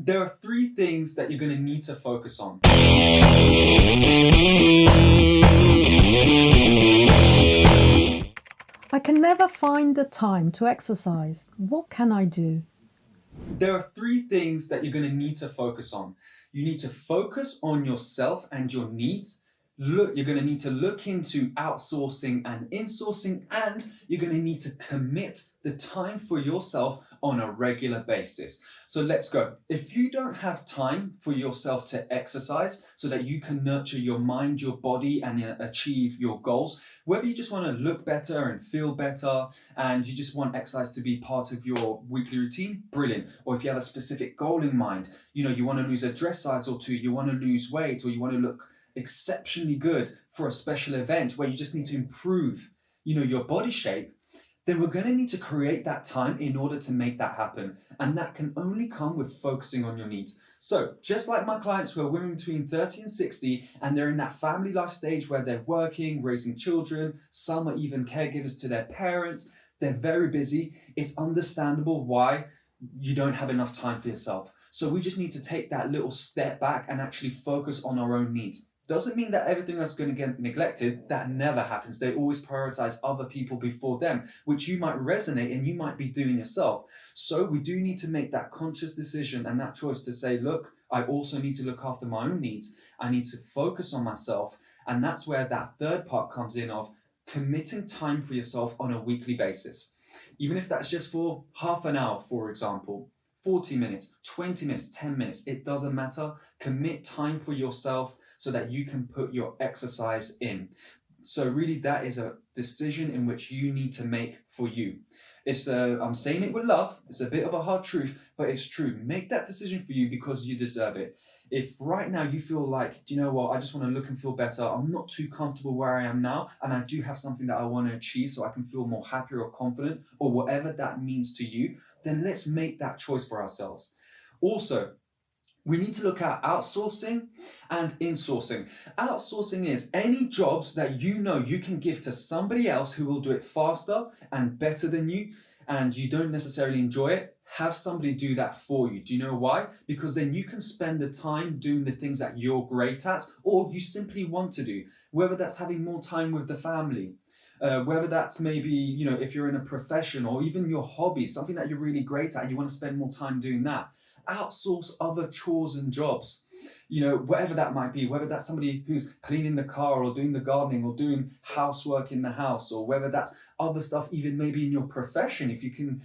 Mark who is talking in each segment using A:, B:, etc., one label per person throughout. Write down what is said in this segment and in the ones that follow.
A: There are three things that you're going to need to focus on.
B: I can never find the time to exercise. What can I do?
A: There are three things that you're going to need to focus on. You need to focus on yourself and your needs. You're going to need to look into outsourcing and insourcing, and you're going to need to commit the time for yourself on a regular basis. So let's go. If you don't have time for yourself to exercise so that you can nurture your mind, your body, and achieve your goals, whether you just want to look better and feel better and you just want exercise to be part of your weekly routine, brilliant. Or if you have a specific goal in mind, you want to lose a dress size or two, you want to lose weight, or you want to look exceptionally good for a special event where you just need to improve, your body shape, then we're going to need to create that time in order to make that happen. And that can only come with focusing on your needs. So just like my clients who are women between 30 and 60, and they're in that family life stage where they're working, raising children, some are even caregivers to their parents, they're very busy. It's understandable why you don't have enough time for yourself. So we just need to take that little step back and actually focus on our own needs. Doesn't mean that everything that's going to get neglected. That never happens. They always prioritize other people before them, which you might resonate and you might be doing yourself. So we do need to make that conscious decision and that choice to say, look, I also need to look after my own needs. I need to focus on myself. And that's where that third part comes in of committing time for yourself on a weekly basis. Even if that's just for half an hour, for example, 40 minutes, 20 minutes, 10 minutes, it doesn't matter. Commit time for yourself so that you can put your exercise in. So really that is a decision in which you need to make for you. I'm saying it with love. It's a bit of a hard truth, but it's true. Make that decision for you because you deserve it. If right now you feel like, do you know what, I just want to look and feel better. I'm not too comfortable where I am now, and I do have something that I want to achieve so I can feel more happier or confident, or whatever that means to you, then let's make that choice for ourselves. Also, we need to look at outsourcing and insourcing. Outsourcing is any jobs that you can give to somebody else who will do it faster and better than you, and you don't necessarily enjoy it. Have somebody do that for you. Do you know why? Because then you can spend the time doing the things that you're great at, or you simply want to do, whether that's having more time with the family, whether that's maybe, if you're in a profession or even your hobby, something that you're really great at, you want to spend more time doing that. Outsource other chores and jobs, whatever that might be, whether that's somebody who's cleaning the car or doing the gardening or doing housework in the house, or whether that's other stuff, even maybe in your profession. If you can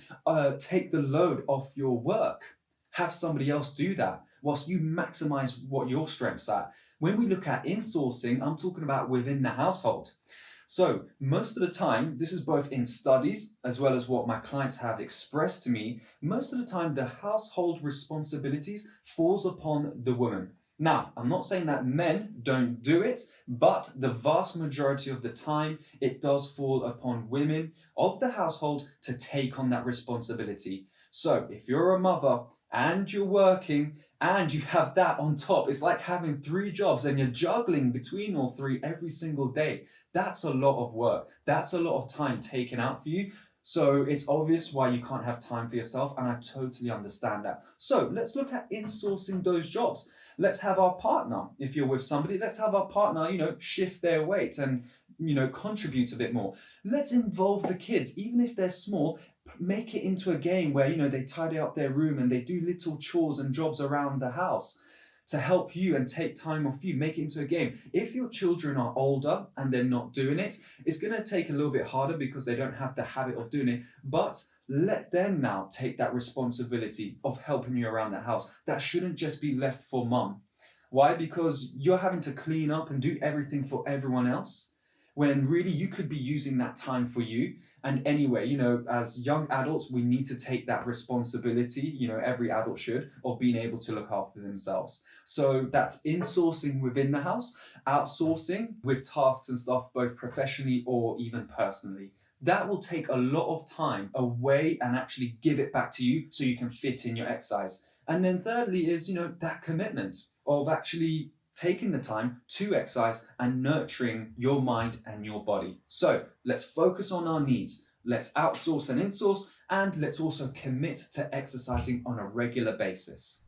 A: take the load off your work, have somebody else do that whilst you maximize what your strengths are. When we look at insourcing, I'm talking about within the household. So most of the time, this is both in studies as well as what my clients have expressed to me, most of the time the household responsibilities falls upon the woman. Now, I'm not saying that men don't do it, but the vast majority of the time, it does fall upon women of the household to take on that responsibility. So if you're a mother and you're working and you have that on top, it's like having 3 jobs and you're juggling between all 3 every single day. That's a lot of work. That's a lot of time taken out for you. So it's obvious why you can't have time for yourself, and I totally understand that. So let's look at insourcing those jobs. Let's have our partner, if you're with somebody, let's have our partner, shift their weight and, contribute a bit more. Let's involve the kids, even if they're small. Make it into a game where, they tidy up their room and they do little chores and jobs around the house to help you and take time off you. Make it into a game. If your children are older and they're not doing it, it's going to take a little bit harder because they don't have the habit of doing it. But let them now take that responsibility of helping you around the house. That shouldn't just be left for mum. Why? Because you're having to clean up and do everything for everyone else, when really you could be using that time for you. And anyway, as young adults, we need to take that responsibility, every adult should, of being able to look after themselves. So that's insourcing within the house, outsourcing with tasks and stuff, both professionally or even personally. That will take a lot of time away and actually give it back to you so you can fit in your exercise. And then thirdly is, that commitment of actually taking the time to exercise and nurturing your mind and your body. So let's focus on our needs. Let's outsource and insource, and let's also commit to exercising on a regular basis.